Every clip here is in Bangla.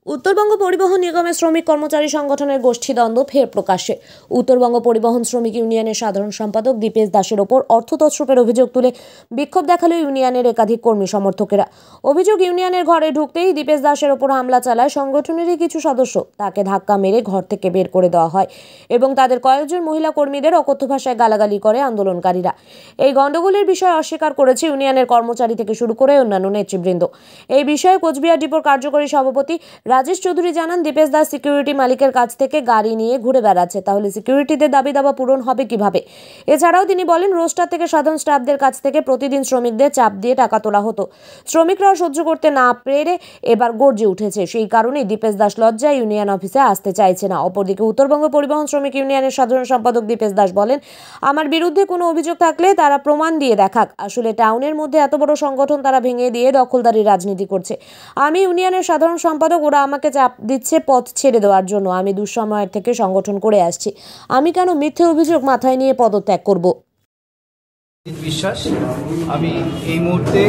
উত্তরবঙ্গ পরিবহন নিগমের শ্রমিক কর্মচারী সংগঠনের গোষ্ঠীদ্বন্দ্ব ফের প্রকাশ্যে। উত্তরবঙ্গ পরিবহন শ্রমিক ইউনিয়নের সাধারণ সম্পাদক দীপেশ দাসের ওপর অর্থ তছরূপের অভিযোগ তুলে বিক্ষোভ দেখালো ইউনিয়নের একাধিক কর্মী সমর্থকেরা। অভিযোগ, ইউনিয়নের ঘরে ঢুকতেই দীপেশ দাসের ওপর হামলা চালায় সংগঠনেরই কিছু সদস্য। তাকে ধাক্কা মেরে ঘর থেকে বের করে দেওয়া হয় এবং তাদের কয়েকজন মহিলা কর্মীদের অকথ্য ভাষায় গালাগালি করে আন্দোলনকারীরা। এই গণ্ডগোলের বিষয় অস্বীকার করেছে ইউনিয়নের কর্মচারী থেকে শুরু করে অন্যান্য নেতৃবৃন্দ। এই বিষয়ে কোচবিহার ডিপোর কার্যকরী সভাপতি রাজেশ চৌধুরী জানান, দীপেশ দাস সিকিউরিটি মালিকের কাছ থেকে গাড়ি নিয়ে ঘুরে বেড়াচ্ছে, তাহলে সিকিউরিটিদের দাবি দাবা পূরণ হবে কিভাবে? এছাড়াও তিনি বলেন, রোস্টার থেকে সাধারণ স্টাফদের কাছ থেকে প্রতিদিন শ্রমিকদের চাপ দিয়ে টাকা তোলা হতো। শ্রমিকরা সহ্য করতে না পেরে এবার গর্জে উঠেছে। সেই কারণেই দীপেশ দাস লজ্জায় ইউনিয়ন অফিসে আসতে চাইছে না। অপরদিকে উত্তরবঙ্গ পরিবহন শ্রমিক ইউনিয়নের সাধারণ সম্পাদক দীপেশ দাস বলেন, আমার বিরুদ্ধে কোনো অভিযোগ থাকলে তারা প্রমাণ দিয়ে দেখাক। আসলে টাউনের মধ্যে এত বড় সংগঠন তারা ভেঙে দিয়ে দখলদারি রাজনীতি করছে। আমি ইউনিয়নের সাধারণ সম্পাদক, ওরা আমাকে চাপ দিচ্ছে পথ ছেড়ে দেওয়ার জন্য। আমি দুঃসময়ের থেকে সংগঠন করে আসছি, আমি কেন মিথ্যে অভিযোগ মাথায় নিয়ে পদত্যাগ করব? বিশ্বাস, আমি এই মুহূর্তে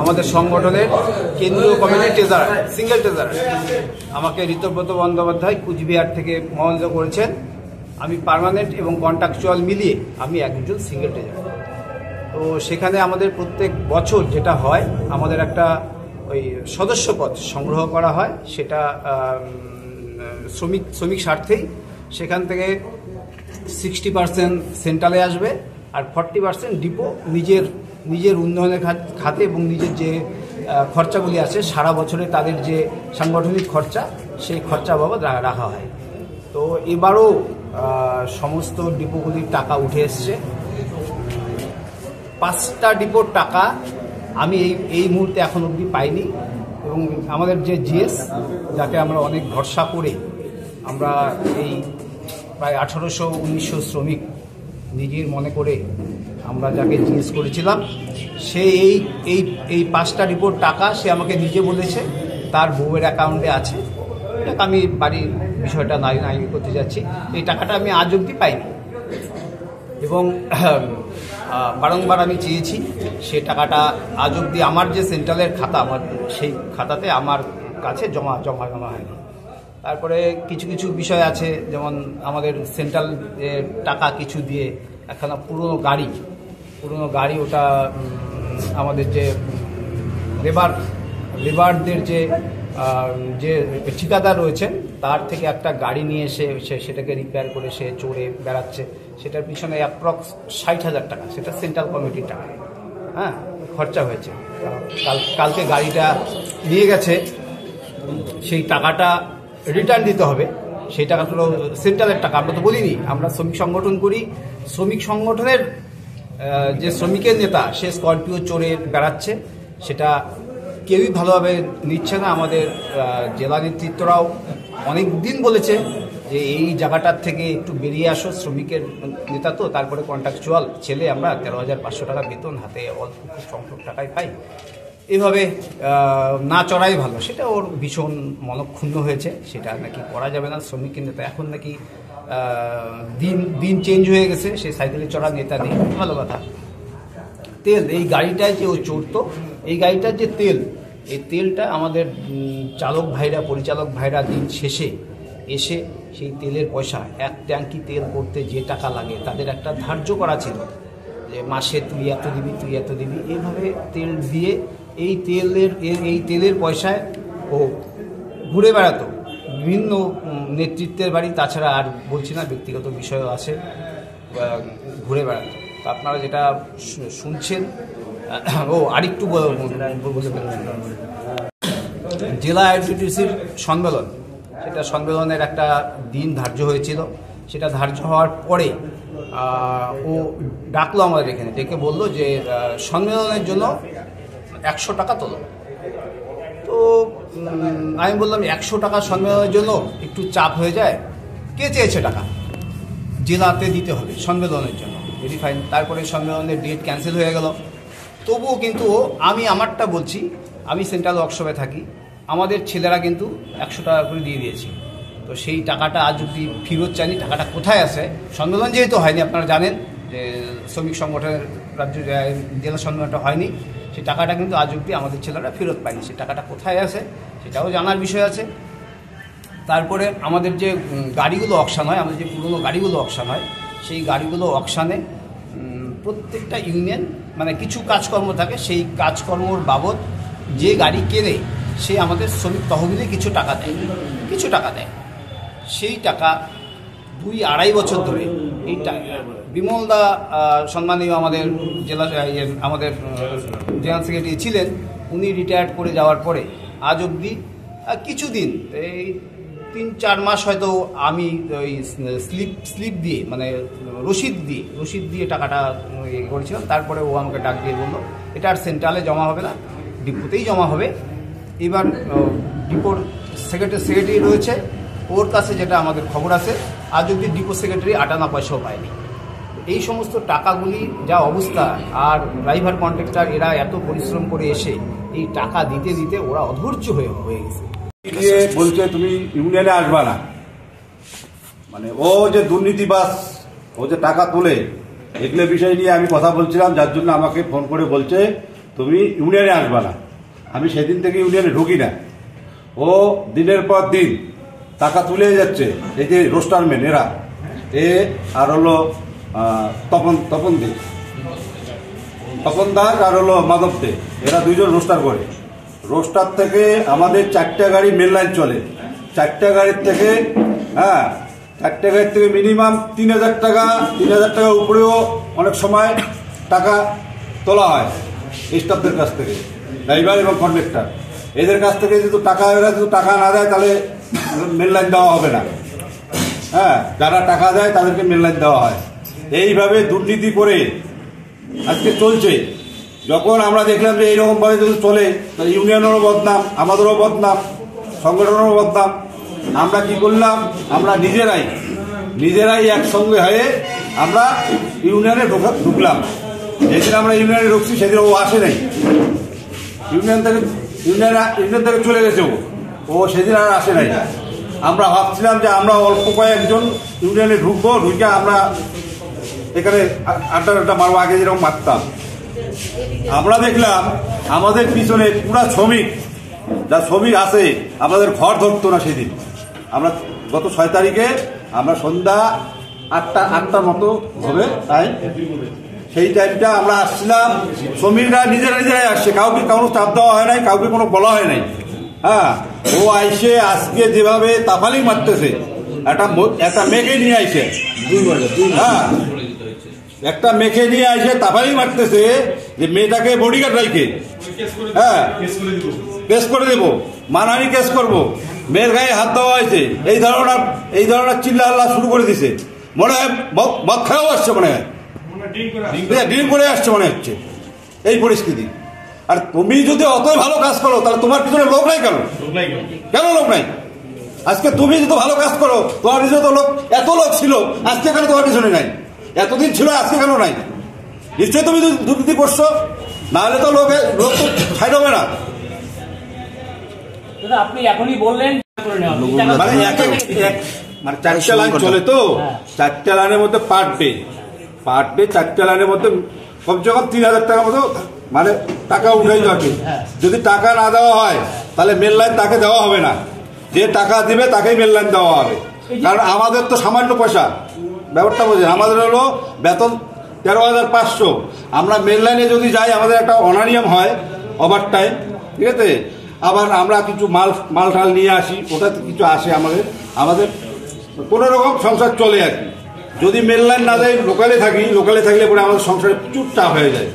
আমাদের সংগঠনের কেন্দ্রীয় কমিটির ট্রেজারার, সিঙ্গেল ট্রেজারার, আমাকে ঋতব্রত বন্দ্যোপাধ্যায় কুচবিহার থেকে মনোনীত করেছেন। আমি পার্মানেন্ট এবং কন্ট্রাকচুয়াল মিলিয়ে আমি একজন সিঙ্গেল ট্রেজারার। তো সেখানে আমাদের প্রত্যেক বছর যেটা হয়, আমাদের একটা ওই সদস্যপদ সংগ্রহ করা হয়, সেটা শ্রমিক স্বার্থেই। সেখান থেকে 60% সেন্ট্রালে আসবে আর 40% ডিপো নিজের উন্নয়নের খাতে এবং নিজের যে খরচাগুলি আছে সারা বছরে তাদের যে সাংগঠনিক খরচা, সেই খরচা বাবদ রাখা হয়। তো এবারও সমস্ত ডিপোগুলির টাকা উঠে এসছে। 5টা ডিপোর টাকা আমি এই মুহূর্তে এখন অবধি পাইনি। এবং আমাদের যে জিএস, যাকে আমরা অনেক ভরসা করে আমরা এই প্রায় 1800-1900 শ্রমিক নিজের মনে করে আমরা যাকে জিজ্ঞেস করেছিলাম, সে এই 5টা রিপোর্ট টাকা সে আমাকে নিজে বলেছে তার বউয়ের অ্যাকাউন্টে আছে। আমি বাড়ির বিষয়টা নাই করতে যাচ্ছি। এই টাকাটা আমি আজ অবধি পাইনি এবং বারংবার আমি চেয়েছি সে টাকাটা আজ অবধি আমার যে সেন্ট্রালের খাতা, আমার সেই খাতাতে আমার কাছে জমা হয়নি। তারপরে কিছু বিষয় আছে, যেমন আমাদের সেন্ট্রাল টাকা কিছু দিয়ে একখানা পুরনো গাড়ি ওটা আমাদের যে লেবারদের যে ঠিকাদার রয়েছেন তার থেকে একটা গাড়ি নিয়ে এসে সেটাকে রিপেয়ার করে সে চড়ে বেড়াচ্ছে। সেটার পিছনে অ্যাপ্রক্স 60,000 টাকা, সেটা সেন্ট্রাল কমিটির টাকা খরচা হয়েছে। কালকে গাড়িটা নিয়ে গেছে, সেই টাকাটা রিটার্ন দিতে হবে। সেই টাকাগুলো সেন্ট্রালের টাকা, আমরা তো বলিনি। আমরা শ্রমিক সংগঠন করি, শ্রমিক সংগঠনের যে শ্রমিকের নেতা সে স্করপিও চড়ে বেড়াচ্ছে, সেটা কেউই ভালোভাবে নিচ্ছে না। আমাদের জেলা নেতৃত্বরাও অনেক দিন বলেছে যে এই জায়গাটার থেকে একটু বেরিয়ে আসো, শ্রমিকের নেতা তো, তারপরে কন্ট্রাকচুয়াল ছেলে, আমরা 13,500 টাকা বেতন, হাতে অল্প খুব সংখ্যক টাকায় পাই, এভাবে না চড়াই ভালো। সেটা ওর ভীষণ মনক্ষুণ্ণ হয়েছে, সেটা নাকি করা যাবে না। শ্রমিকের নেতা এখন নাকি দিন চেঞ্জ হয়ে গেছে, সে সাইকেলে চড়া নেতা নেই। ভালো কথা। তেল, এই গাড়িটায় যে ও চড়তো, এই গাড়িটার যে তেল, এই তেলটা আমাদের পরিচালক ভাইরা দিন শেষে এসে সেই তেলের পয়সা, এক ট্যাঙ্কি তেল করতে যে টাকা লাগে তাদের একটা ধার্য করা ছিল যে মাসে তুই এত দিবি, এইভাবে তেল দিয়ে এই তেলের পয়সায় ও ঘুরে বেড়াতো বিভিন্ন নেতৃত্বের বাড়ি। তাছাড়া আর বলছি না, ব্যক্তিগত বিষয়ও আছে, ঘুরে বেড়াতো। তো আপনারা যেটা শুনছেন, আরেকটু জেলা আইডেন্টিটির সম্মেলন, সেটা সম্মেলনের একটা দিন ধার্য হয়েছিল। সেটা ধার্য হওয়ার পরে ও ডাকলো আমাদের এখানে, ডেকে বললো যে সম্মেলনের জন্য 100 টাকা তোলো। তো আমি বললাম 100 টাকা সম্মেলনের জন্য একটু চাপ হয়ে যায়। কে চেয়েছে টাকা? জেলাতে দিতে হবে সম্মেলনের জন্য, ভেরিফাইন। তারপরে সম্মেলনের ডেট ক্যান্সেল হয়ে গেল। তবুও কিন্তু আমি আমারটা বলছি, আমি সেন্ট্রাল ওয়ার্কশপে থাকি, আমাদের ছেলেরা কিন্তু 100 টাকা করে দিয়ে দিয়েছে। তো সেই টাকাটা আজ অব্দি ফেরত চাইনি। টাকাটা কোথায় আছে? সম্মেলন যেহেতু হয়নি, আপনারা জানেন যে শ্রমিক সংগঠনের রাজ্য জেলা সম্মেলনটা হয়নি, সেই টাকাটা কিন্তু আজ অব্দি আমাদের ছেলেরা ফেরত পায়নি। সেই টাকাটা কোথায় আছে সেটাও জানার বিষয় আছে। তারপরে আমাদের যে গাড়িগুলো অকশান হয়, আমাদের যে পুরনো গাড়িগুলো অকশান হয়, সেই গাড়িগুলো অকশানে প্রত্যেকটা ইউনিয়ন মানে কিছু কাজকর্ম থাকে, সেই কাজকর্মর বাবদ যে গাড়ি কেনে সে আমাদের শ্রমিক তহবিলে কিছু টাকা দেয়। সেই টাকা 2-2.5 বছর ধরে এই বিমলদা সম্মানীয় আমাদের আমাদের জেনারেল সেক্রেটারি ছিলেন, উনি রিটায়ার্ড করে যাওয়ার পরে আজ অবধি কিছুদিন এই 3-4 মাস হয়তো আমি ওই স্লিপ দিয়ে মানে রসিদ দিয়ে টাকাটা করেছিলাম। তারপরে ও আমাকে ডাক দিয়ে বললো এটা আর সেন্ট্রালে জমা হবে না, ডিপোতেই জমা হবে। এবার ডিপোর সেক্রেটারি রয়েছে, ওর কাছে যেটা আমাদের খবর আছে আজ অব্দি ডিপো সেক্রেটারি 8 আনা পয়সাও পায়নি। এই সমস্ত টাকাগুলি যা অবস্থা, আর ড্রাইভার কন্ট্রাক্টর এরা এত পরিশ্রম করে এসে এই টাকা দিতে দিতে ওরা অধৈর্য হয়ে গেছে। বলছে তুমি ইউনিয়নে আসবা না, মানে ও যে দুর্নীতিবাজ, ও যে টাকা তোলে, এগুলো বিষয় নিয়ে আমি কথা বলছিলাম, যার জন্য আমাকে ফোন করে বলছে তুমি ইউনিয়নে আসবা না। আমি সেদিন থেকে ইউনিয়নে ঢুকি না। ও দিনের পর দিন টাকা তুলে যাচ্ছে। এই যে রোস্টারম্যান এরা আর হলো তপন দাস আর হলো মাধব দে, এরা দুইজন রোস্টার করে। রোস্টার থেকে আমাদের 4টা গাড়ি মেন লাইন চলে। 4টা গাড়ির থেকে 4টা গাড়ির থেকে মিনিমাম 3,000 টাকা উপরেও অনেক সময় টাকা তোলা হয় স্টাফদের কাছ থেকে, ড্রাইভার এবং কন্ডাক্টর। এদের কাছ থেকে যদি টাকা না দেয় তাহলে মেন লাইন দেওয়া হবে না। যারা টাকা দেয় তাদেরকে মেন লাইন দেওয়া হয়। এইভাবে দুর্নীতি করে আজকে চলছে। যখন আমরা দেখলাম যে এইরকম ভাবে যদি চলে তাহলে ইউনিয়নেরও বদনাম, আমাদেরও বদনাম, সংগঠনেরও বদনাম। আমরা কি করলাম, আমরা নিজেরাই একসঙ্গে হয়ে আমরা ইউনিয়নে ঢুকলাম। যেদিন আমরা ইউনিয়নে ঢুকছি সেদিন ও আসে নাই, ইউনিয়ন থেকে চলে গেছে ও সেদিন আর আসে নাই। আমরা ভাবছিলাম যে আমরা অল্প কয়েকজন ইউনিয়নে ঢুকে আমরা এখানে আড্ডা মারবো, আগে যেরকম মারতাম। আমরা দেখলাম আমাদের পিছনে পুরা শ্রমিক আছে, আমাদের ঘর ধরতো না সেদিন। আমরা গত 6 তারিখে আমরা সন্ধ্যা 8টার মতো হবে তাই, সেই টাইমটা আমরা আসছিলাম। শ্রমিকরা নিজেরাই আসছে, কাউকে কোনো চাপ দেওয়া হয় নাই, কাউকে কোনো বলা হয় নাই। ও আইসে আজকে যেভাবে তাফালি মারতেছে, একটা মেঘে নিয়ে আইসে একটা মেখে নিয়ে এসে তাফালি মারতেছে যে মেয়েটাকে বডিগার্ড রাইখে কেস করে দেবো, মানহানি কেস করবো, মেয়ের গায়ে হাত দেওয়া হয়েছে, এই ধরনের চিল্লা হাল্লা শুরু করে দিছে। মনে হয় মদ খাওয়াও আসছে, মনে হয় ড্রিঙ্ক করে আসছে মনে হচ্ছে এই পরিস্থিতি। আর তুমি যদি অতই ভালো কাজ করো তাহলে তোমার পিছনে লোক নাই কেন? লোক নাই? আজকে তুমি যদি ভালো কাজ করো, তোমার পিছনে তো এত লোক ছিল, আজকে কেন তোমার পিছনে নাই? এতদিন ছিল, আজকে কেন নাই? নিশ্চয়ই তুমি দুর্নীতি করছো, নাহলে তো লোক তো ছাইড হবে না। আপনি এখনই বললেন মানে 4টা লাইন চলে তো, 4টা লাইনের মধ্যে পার ডে 4টা লাইনের মধ্যে কমসে কম 3,000 টাকার মতো মানে টাকা উঠাই যাবে। যদি টাকা না দেওয়া হয় তাহলে মেন লাইন তাকে দেওয়া হবে না, যে টাকা দিবে তাকেই মেন লাইন দেওয়া হবে। কারণ আমাদের তো সামান্য পয়সা, ব্যাপারটা বোঝেন, আমাদের হলো বেতন 13,500। আমরা মেন লাইনে যদি যাই আমাদের একটা অনারিয়াম হয়, ওভার টাইম, ঠিক আছে। আবার আমরা কিছু মাল ঠাল নিয়ে আসি, ওটাতে কিছু আসে, আমাদের কোনো রকম সংসার চলে আর কি। যদি মেন লাইন না যাই, লোকালে থাকলে পরে আমাদের সংসারে প্রচুর চাপ হয়ে যায়।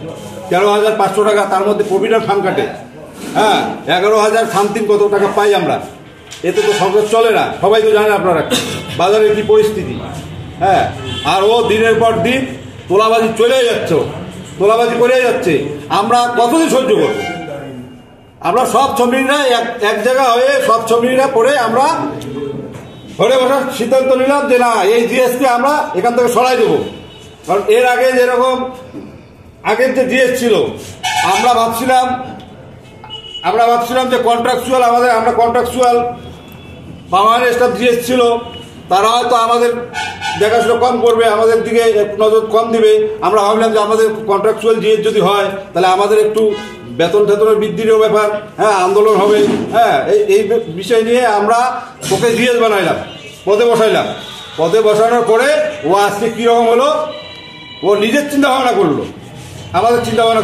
13,500 টাকা, তার মধ্যে প্রভিডেন্ট ফান্ড কাটে, 11,000 সামথিং কত টাকা পাই আমরা। এতে তো সংসার চলে না, সবাই তো জানেন আপনারা বাজারের কি পরিস্থিতি। আর ও দিনের পর দিন তোলাবাজি তোলাবাজি করে যাচ্ছে। আমরা কতদিন সহ্য করবো? আমরা সব শ্রমিকরা এক জায়গা হয়ে সব শ্রমিকরা পরে আমরা ঘরে বসার সিদ্ধান্ত নিলাম যে না, এই জিএসটি আমরা এখান থেকে সরাই দেবো। কারণ এর আগে যেরকম আগের যে জিএস ছিল, আমরা ভাবছিলাম যে কন্ট্রাকচুয়াল আমরা কন্ট্রাকচুয়াল পার্মানেন্ট স্টাফ জিএস ছিল, তারা হয়তো আমাদের দেখাশোনা কম করবে, আমাদের দিকে একটু নজর কম দিবে। আমরা ভাবলাম যে আমাদের কন্ট্রাকচুয়াল জিএস যদি হয় তাহলে আমাদের একটু বেতন টেতনের বৃদ্ধিরও ব্যাপার, হ্যাঁ আন্দোলন হবে, হ্যাঁ এই বিষয় নিয়ে আমরা ওকে জিএস বানাইলাম, পদে বসাইলাম। পদে বসানোর পরে ও আজকে কীরকম হলো, ও নিজের চিন্তা ভাবনা করলো, আমাদের চিন্তা ভাবনা,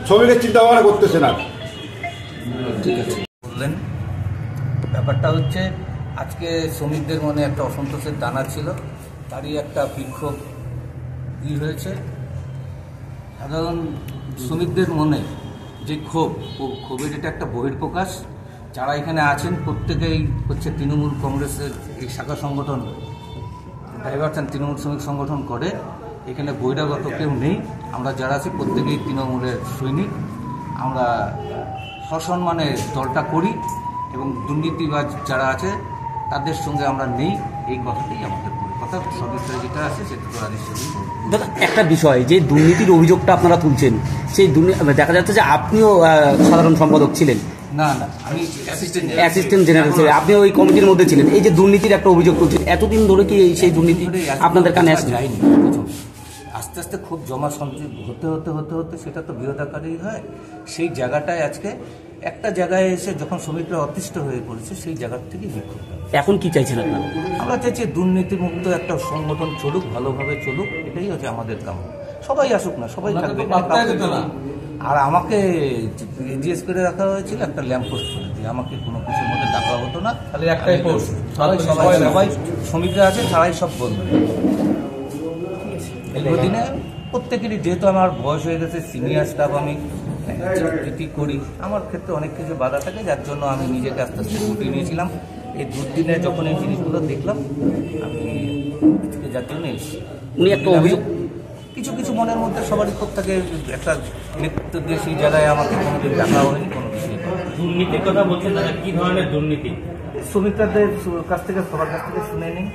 শ্রমিকের চিন্তা ভাবনা করতেছে না। ঠিক আছে বললেন, ব্যাপারটা হচ্ছে আজকে শ্রমিকদের মনে একটা অসন্তোষের দানা ছিল, তারই একটা বিক্ষোভ হয়েছে। সাধারণ শ্রমিকদের মনে যে ক্ষোভ, ও ক্ষোভের এটা একটা বহিঃপ্রকাশ। যারা এখানে আছেন প্রত্যেকেই হচ্ছে তৃণমূল কংগ্রেসের এই শাখা সংগঠন, ডাইভারশন তৃণমূল শ্রমিক সংগঠন করে। এখানে বহিরাগত কেউ নেই, আমরা যারা আছি প্রত্যেকেই তৃণমূলের সৈনিক। আমরা সসম্মানে দলটা করি এবং দুর্নীতিবাজ যারা আছে তাদের সঙ্গে আমরা নেই, এই কথাটাই আমাদের কথা। সবিস্তারে যেটা আছে সেটা তো রাজেশ দাদা, একটা বিষয়, যে দুর্নীতির অভিযোগটা আপনারা তুলছেন, সেই দেখা যাচ্ছে যে আপনিও সাধারণ সম্পাদক ছিলেন। না, আমি অ্যাসিস্ট্যান্ট জেনারেল ছিলেন, আপনি ওই কমিটির মধ্যে ছিলেন। এই যে দুর্নীতির একটা অভিযোগ তুলছেন, এতদিন ধরে কি সেই দুর্নীতি আপনাদের কানে আসে? যায়নি। আস্তে আস্তে খুব জমা সঞ্চয় হতে সেটা তো বৃহৎ আকারেই হয়। সেই জায়গাটায় আজকে একটা জায়গায় এসে যখন শ্রমিকরা অতিষ্ঠ হয়ে পড়েছে, সেই জায়গার থেকে বিক্ষোভ। এখন কি চাইছেন আপনারা? আমরা চাইছি দুর্নীতিমুক্ত একটা সংগঠন চলুক, ভালোভাবে চলুক, এটাই হচ্ছে আমাদের কাম। সবাই আসুক না, সবাই থাকবে। আর আমাকে জিজ্ঞেস করে রাখা হয়েছিল একটা ল্যাম্প পোস্ট করে দিয়ে, আমাকে কোনো কিছুর মধ্যে ডাকা হতো না, খালি একটাই পোস্ট। সবাই শ্রমিকরা আছে, তারাই সব বলবে। দিনে প্রত্যেকেরই, যেহেতু আমার বয়স হয়ে গেছে, সিনিয়র স্টাফ, আমি চাকরি করি, আমার ক্ষেত্রে অনেক কিছু বাধা থাকে, যার জন্য আমি নিজেকে আস্তে আস্তে গুটিয়ে নিয়েছিলাম। এই দুদিনে যখন এই জিনিসগুলো দেখলাম, আমি যার জন্য এসেছি। উনি একটা অভিযোগ, কিছু মনের মধ্যে সবারই ক্ষোভ থাকে, একটা নেতৃত্ব দিয়ে সেই জায়গায় আমাকে কোনোদিন দেখা হয়নি, কোনো কিছু। দুর্নীতির কথা বলছেন দাদা, কি ধরনের দুর্নীতি? শ্রমিকদের কাছ থেকে, সবার কাছ থেকে শুনে নিই।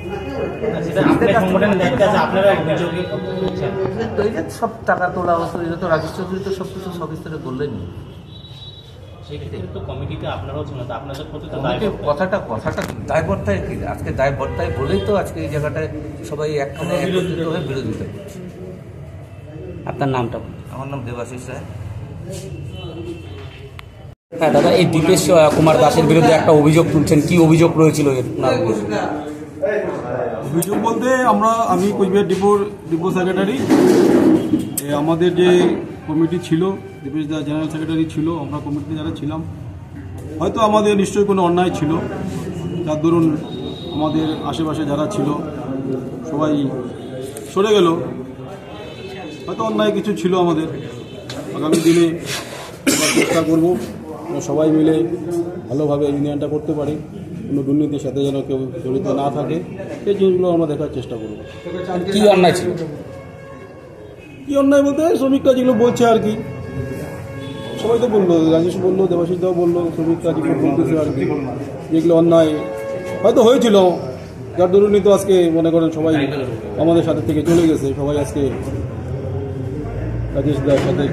সব টাকা তোলা হতো, এটা তো রাজেশ চৌধুরী তো সব কিছু সবিস্তারে বললেন। কমিটিতে আপনারাও ছিলেন, আপনাদের কথাটা দায়বদ্ধতায় কি, আজকে দায়বদ্ধতায় বলেই তো আজকে এই জায়গাটায় সবাই একখানে একত্রিত হয়ে বিরোধিতা করছে। আপনার নামটা? আমার নাম দেবাশিস রায়। হ্যাঁ দাদা, এই দীপেশ কুমার দাসের বিরুদ্ধে একটা অভিযোগ তুলছেন, কি অভিযোগ রয়েছিল? অভিযোগ বলতে আমি কোচবিহার ডিপো সেক্রেটারি, আমাদের যে কমিটি ছিল, দীপেশ দা জেনারেল সেক্রেটারি ছিল, আমরা কমিটিতে যারা ছিলাম, হয়তো আমাদের নিশ্চয়ই কোনো অন্যায় ছিল, যার দরুন আমাদের আশেপাশে যারা ছিল সবাই সরে গেল, হয়তো অন্যায় কিছু ছিল আমাদের। আগামী দিনে চেষ্টা করব সবাই মিলে ভালোভাবে ইউনিয়নটা করতে পারি, কোনো দুর্নীতির সাথে যেন কেউ জড়িত না থাকে, এই জিনিসগুলো আমরা দেখার চেষ্টা করব। কি অন্যায় ছিল? কি অন্যায় বলতে শ্রমিকরা যেগুলো বলছে আর কি, সবাই তো বললো, রাজেশ বললো, দেবাশিস দাও বললো, শ্রমিকরা যেগুলো বলতেছে আর কি, যেগুলো অন্যায় হয়তো হয়েছিল, যার দরুনই তো আজকে মনে করেন সবাই আমাদের সাথে থেকে চলে গেছে, সবাই আজকে রাজেশ দার সাথে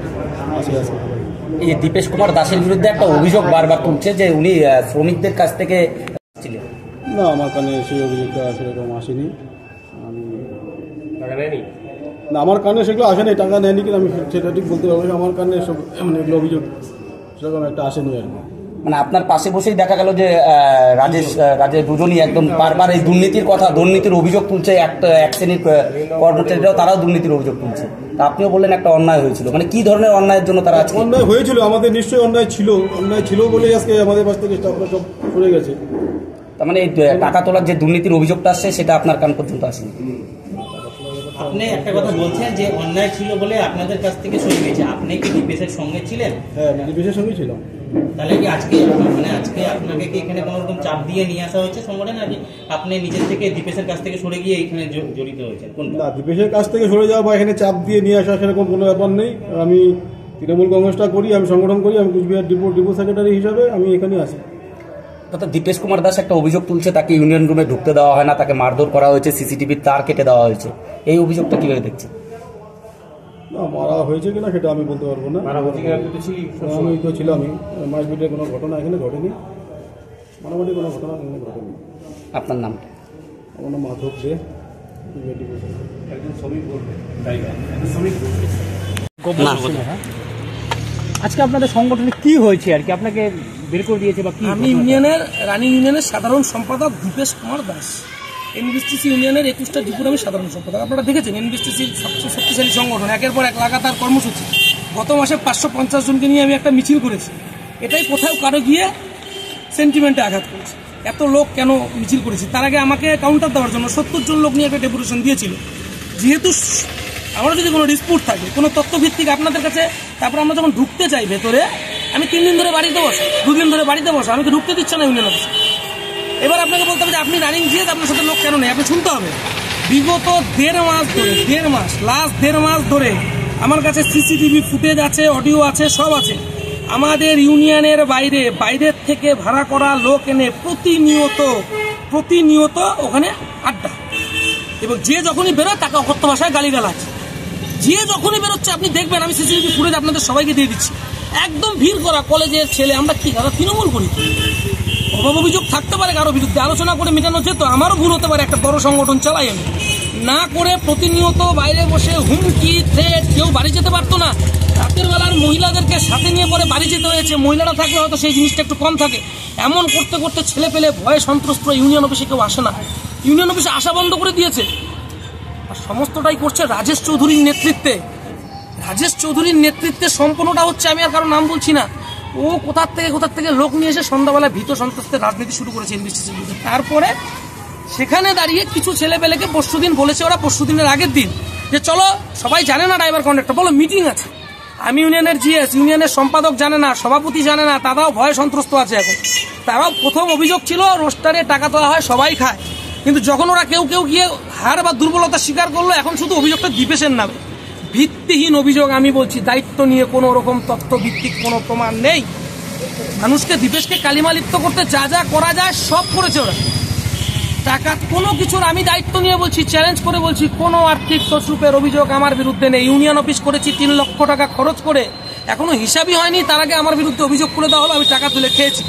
আসে। আজকে এই দীপেশ কুমার দাসের বিরুদ্ধে একটা অভিযোগ বারবার তুলছে যে উনি শ্রমিকদের কাছ থেকে ছিলেন। না, আমার কানে সেই অভিযোগটা সেরকম আসেনি। না, আমার কানে সেগুলো আসেনি, টাকা নেয়নি কিনা আমি সেটা ঠিক বলতে পারবো না। আমার কানে সব এগুলো অভিযোগ সেরকম একটা আসেনি আর কি। মানে আপনার পাশে বসেই দেখা গেল যে রাজেশ দুজনই একদম বারবার এই দুর্নীতির কথা, দুর্নীতির অভিযোগ তুলছে। এক শ্রেণীর কর্মচারীরাও তারাও দুর্নীতির অভিযোগ তুলছে। তা আপনিও বললেন একটা অন্যায় হয়েছিল, মানে কি ধরনের অন্যায়ের জন্য তারা আজকে? অন্যায় হয়েছিল, আমাদের নিশ্চয়ই অন্যায় ছিল বলেই আজকে আমাদের পাশ থেকে স্টাফরা সব সরে গেছে। তার মানে এই টাকা তোলার যে দুর্নীতির অভিযোগটা আসছে সেটা আপনার কান পর্যন্ত আসেনি। আপনি একটা কথা বলছেন যে অন্যায় ছিল বলে আপনাদের কাছ থেকে সরে গেছে, আপনি কি ডিপেসের সঙ্গে ছিলেন? হ্যাঁ, ডিপেসের সঙ্গে ছিলাম। তাহলে কি আজকে আপনাকে কি এখানে কোনো রকম চাপ দিয়ে নিয়ে আসা হয়েছে সংগঠনে, নাকি আপনি নিজের থেকে ডিপেসের কাছ থেকে সরে গিয়ে এখানে জড়িত হয়েছেন? না, ডিপেসের কাছ থেকে সরে যাওয়া বা এখানে চাপ দিয়ে নিয়ে আসা সেরকম কোনো ব্যাপার নেই। আমি তৃণমূল কংগ্রেসটা করি, আমি সংগঠন করি, আমি কোচবিহার ডিপো সেক্রেটারি হিসাবে আমি এখানে আসি। দাদা, দীপেশ কুমার দাস একটা অভিযোগ তুলছে, তাকে ইউনিয়ন রুমে ঢুকতে দেওয়া হয় না, তাকে মারধর করা হয়েছে, সিসিটিভির তার কেটে দেওয়া হয়েছে। এই অভিযোগটা কিভাবে দেখছেন? না, মারা হয়েছে কিনা সেটা আমি বলতে পারবো না। আমি তো ছিলামই, মারপিটের কোনো ঘটনা এখানে ঘটেনি, মারামারি কোনো ঘটনা এখানে ঘটেনি। আপনার নাম? আমার নাম মাধব দে। একজন শ্রমিক বলবে, আজকে আপনাদের সংগঠনে কি হয়েছে আর কি, আপনাকে বের করে দিয়েছে বা কি? আমি ইউনিয়নের রানিং ইউনিয়নের সাধারণ সম্পাদক দীপেশ কুমার দাস, এনবিএসটিসি ইউনিয়নের 21টা ডিপুর আমি সাধারণ সম্পাদক। আপনারা দেখেছেন এনবিএসটিসির সবচেয়ে শক্তিশালী সংগঠন, একের পর এক লাগাতার কর্মসূচি। গত মাসে 550 জনকে নিয়ে আমি একটা মিছিল করেছি। এটাই কোথাও কারো গিয়ে সেন্টিমেন্টে আঘাত করেছে। এত লোক কেন মিছিল করেছি? তার আগে আমাকে কাউন্টার দেওয়ার জন্য 70 জন লোক নিয়ে একটা ডেপুটেশন দিয়েছিল। যেহেতু আমার যদি কোনো ডিসপুট থাকে, কোনো তথ্যভিত্তিক আপনাদের কাছে, তারপর আমরা যখন ঢুকতে চাই ভেতরে, আমি 3 দিন ধরে বাড়িতে বসে, 2 দিন ধরে বাড়িতে বসে, আমাকে ঢুকতে দিচ্ছে না ইউনিয়ন অফিসে। এবার আপনাকে বলতে হবে যে আপনি রানিং জিএস, আপনার সাথে লোক কেন নেই? আপনি শুনতে হবে বিগত 1.5 মাস লাস্ট 1.5 মাস ধরে আমার কাছে সিসিটিভি ফুটেজ আছে, অডিও আছে, সব আছে। আমাদের ইউনিয়নের বাইরের থেকে ভাড়া করা লোক এনে প্রতিনিয়ত ওখানে আড্ডা, এবং যে যখনই বেরোয় তাকে অকথ্য ভাষায় গালিগালাজ। যে যখনই বেরোচ্ছে আপনি দেখবেন, আমি সিসিটিভি ফুটেজ আপনাদের সবাইকে দিয়ে দিচ্ছি। একদম ভিড় করা কলেজের ছেলে, আমরা কি আমরা তৃণমূল করি? অভাব অভিযোগ থাকতে পারে কারো বিরুদ্ধে, আলোচনা করে মেটানো যেত। আমারও ভুল হতে পারে, একটা বড় সংগঠন চালাই আমি। না করে প্রতিনিয়ত বাইরে বসে হুমকি থ্রেট, কেউ বাড়ি যেতে পারতো না। রাতের বেলার মহিলাদেরকে সাথে নিয়ে পরে বাড়ি যেতে হয়েছে। মহিলারা থাকলে হয়তো সেই জিনিসটা একটু কম থাকে। এমন করতে করতে ছেলে পেলে ভয়ে সন্ত্রস্ত, ইউনিয়ন অফিসে কেউ আসে না, ইউনিয়ন অফিসে আসা বন্ধ করে দিয়েছে। আর সমস্তটাই করছে রাজেশ চৌধুরীর নেতৃত্বে। রাজেশ চৌধুরীর নেতৃত্বে সম্পূর্ণটা হচ্ছে, আমি আর কারো নাম বলছি না। ও কোথার থেকে লোক নিয়ে এসে সন্ধ্যাবেলায় ভীত সন্ত্রস্তের রাজনীতি শুরু করেছে এনবিএসটিসির বিরুদ্ধে। তারপরে সেখানে দাঁড়িয়ে কিছু ছেলেপেলেকে পরশুদিন বলেছে, ওরা পরশুদিনের আগের দিন, যে চলো, সবাই জানে না ড্রাইভার কন্ডাক্টর, বলো মিটিং আছে। আমি ইউনিয়নের জিএস, ইউনিয়নের সম্পাদক জানে না, সভাপতি জানে না, তারাও ভয় সন্ত্রস্ত আছে এখন। তারাও প্রথম অভিযোগ ছিল রোস্টারে টাকা তোলা হয়, সবাই খায়। কিন্তু যখন ওরা কেউ গিয়ে হার বা দুর্বলতা স্বীকার করলো, এখন শুধু অভিযোগটা দীপেশের নামে। ভিত্তিহীন অভিযোগ। আমি বলছি, দায়িত্ব নিয়ে কোনো রকম তথ্য ভিত্তিক কোনো প্রমাণ নেই। মানুষকে, দীপেশকে কালিমালিপ্ত করতে যা যা করা যায় সব করেছে ওরা। টাকা কোনো কিছুর, আমি দায়িত্ব নিয়ে বলছি, চ্যালেঞ্জ করে বলছি, কোনো আর্থিক তছরূপের অভিযোগ আমার বিরুদ্ধে নেই। ইউনিয়ন অফিস করেছি 3 লক্ষ টাকা খরচ করে, এখনো হিসাবই হয়নি, তার আগে আমার বিরুদ্ধে অভিযোগ করে দেওয়া হলো আমি টাকা তুলে খেয়েছি।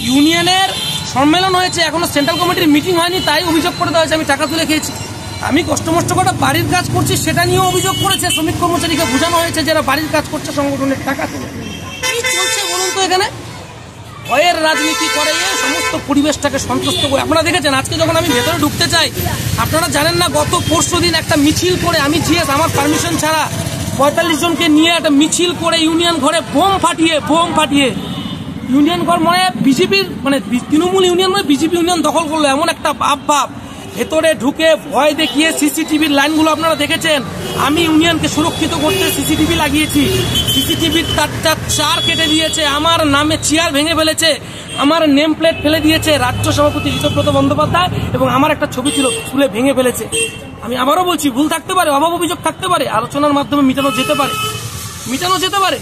ইউনিয়নের সম্মেলন হয়েছে, এখনো সেন্ট্রাল কমিটির মিটিং হয়নি, তাই অভিযোগ করে দেওয়া হয়েছে আমি টাকা তুলে খেয়েছি। আমি কষ্ট করে বাড়ির কাজ করছি, সেটা নিয়েও অভিযোগ করেছে। শ্রমিক কর্মচারীকে বোঝানো হয়েছে যারা বাড়ির কাজ করছে সংগঠনের টাকা তুলে। কি চলছে বলুন তো এখানে? ভয়ের রাজনীতি করে সমস্ত পরিবেশটাকে সন্তুষ্ট করে। আপনারা দেখেছেন আজকে যখন আমি ভেতরে ঢুকতে চাই, আপনারা জানেন না গত পরশুদিন একটা মিছিল করে, আমি জিএস, আমার পারমিশন ছাড়া 45 জনকে নিয়ে একটা মিছিল করে ইউনিয়ন ঘরে বোম ফাটিয়ে ইউনিয়ন ঘর বিজেপির তৃণমূল ইউনিয়ন বিজেপি ইউনিয়ন দখল করলো, এমন একটা ভাব। ভেতরে ঢুকে ভয় দেখিয়ে সিসিটিভির লাইনগুলো আপনারা দেখেছেন। আমি ইউনিয়নকে সুরক্ষিত করতে সিসিটিভি লাগিয়েছি। সিসিটিভির তারটা 4 কেটে দিয়েছে, আমার নামে চেয়ার ভেঙে ফেলেছে, আমার নেম প্লেট ফেলে দিয়েছে রাজ্য সভাপতি ঋতব্রত বন্দ্যোপাধ্যায়, এবং আমার একটা ছবি ছিল তুলে ভেঙে ফেলেছে। আমি আবারও বলছি, ভুল থাকতে পারে, অভাব অভিযোগ থাকতে পারে, আলোচনার মাধ্যমে মেটানো যেতে পারে।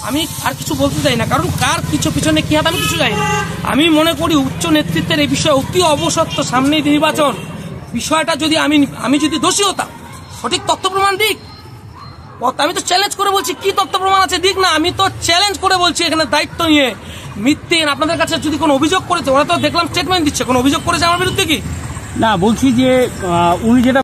আমি আর কিছু বলতে চাই না, কারণ কার কিছু পিছনে কি হাত আমি কিছু জানি না। আমি মনে করি উচ্চ নেতৃত্বের এই বিষয়ে অতি অবসত্ব, সামনেই নির্বাচন, বিষয়টা যদি আমি যদি দোষী হতাম, সঠিক তথ্য প্রমাণ দিক। আমি তো চ্যালেঞ্জ করে বলছি, কি তথ্য প্রমাণ আছে দিক না। আমি তো চ্যালেঞ্জ করে বলছি, এখানে দায়িত্ব নিয়ে মিথ্যে। আপনাদের কাছে যদি কোনো অভিযোগ করেছে, ওরা তো দেখলাম স্টেটমেন্ট দিচ্ছে, কোনো অভিযোগ করেছে আমার বিরুদ্ধে কি? না, বলছি যে উনি যেটা